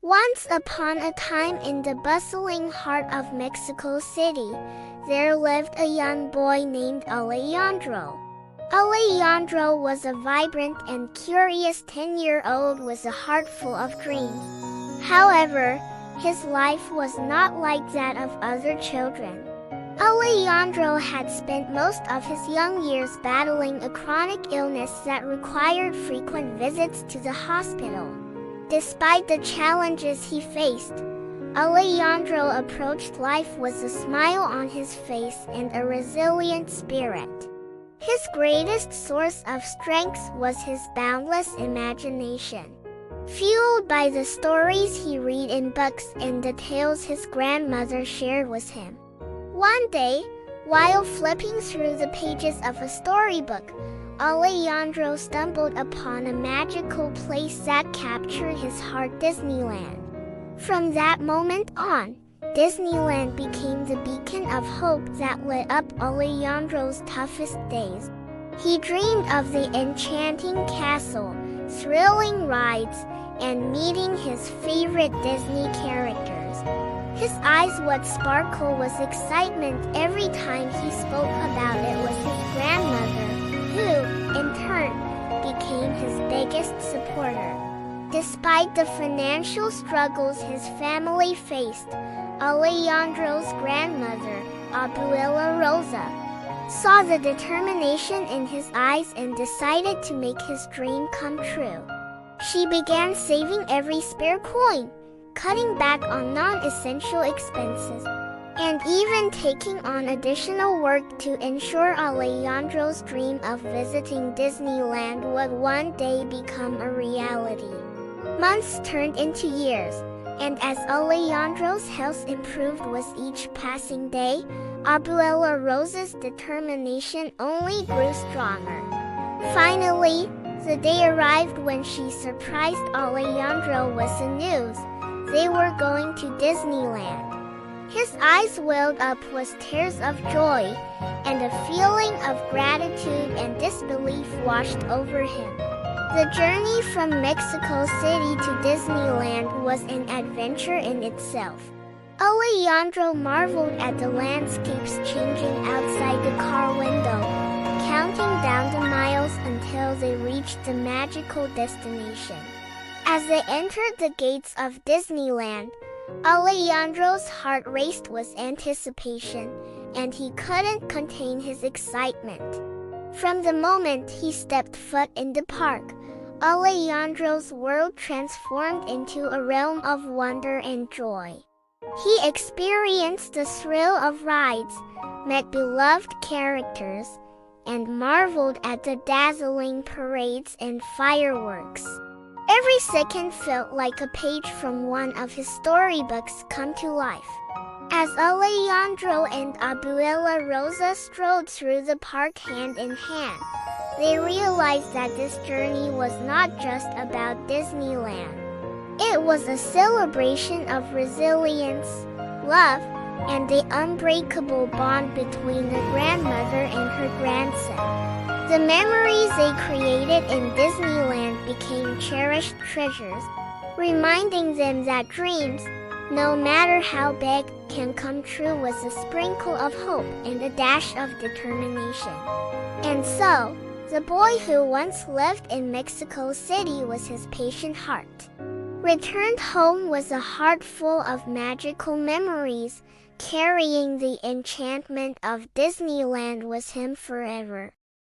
Once upon a time in the bustling heart of Mexico City, there lived a young boy named Alejandro. Alejandro was a vibrant and curious 10-year-old with a heart full of dreams. However, his life was not like that of other children. Alejandro had spent most of his young years battling a chronic illness that required frequent visits to the hospital. Despite the challenges he faced, Alejandro approached life with a smile on his face and a resilient spirit. His greatest source of strength was his boundless imagination. Fueled by the stories he read in books and the tales his grandmother shared with him. One day, while flipping through the pages of a storybook, Alejandro stumbled upon a magical place that captured his heart, Disneyland. From that moment on, Disneyland became the beacon of hope that lit up Alejandro's toughest days. He dreamed of the enchanting castle, thrilling rides, and meeting his favorite Disney characters. His eyes would sparkle with excitement every time he spoke about it with his grandmother, who, in turn, became his biggest supporter. Despite the financial struggles his family faced, Alejandro's grandmother, Abuela Rosa, saw the determination in his eyes and decided to make his dream come true. She began saving every spare coin, cutting back on non-essential expenses, and even taking on additional work to ensure Alejandro's dream of visiting Disneyland would one day become a reality. Months turned into years, and as Alejandro's health improved with each passing day, Abuela Rosa's determination only grew stronger. Finally, the day arrived when she surprised Alejandro with the news they were going to Disneyland. His eyes welled up with tears of joy, and a feeling of gratitude and disbelief washed over him. The journey from Mexico City to Disneyland was an adventure in itself. Alejandro marveled at the landscapes changing outside the car window, counting down the miles until they reached the magical destination. As they entered the gates of Disneyland, Alejandro's heart raced with anticipation, and he couldn't contain his excitement. From the moment he stepped foot in the park, Alejandro's world transformed into a realm of wonder and joy. He experienced the thrill of rides, met beloved characters, and marveled at the dazzling parades and fireworks. Every second felt like a page from one of his storybooks come to life. As Alejandro and Abuela Rosa strolled through the park hand in hand, they realized that this journey was not just about Disneyland. It was a celebration of resilience, love, and the unbreakable bond between the grandmother and her grandson. The memories they created in Disneyland became cherished treasures, reminding them that dreams, no matter how big, can come true with a sprinkle of hope and a dash of determination. And so, the boy who once lived in Mexico City with his patient heart returned home with a heart full of magical memories, carrying the enchantment of Disneyland with him forever.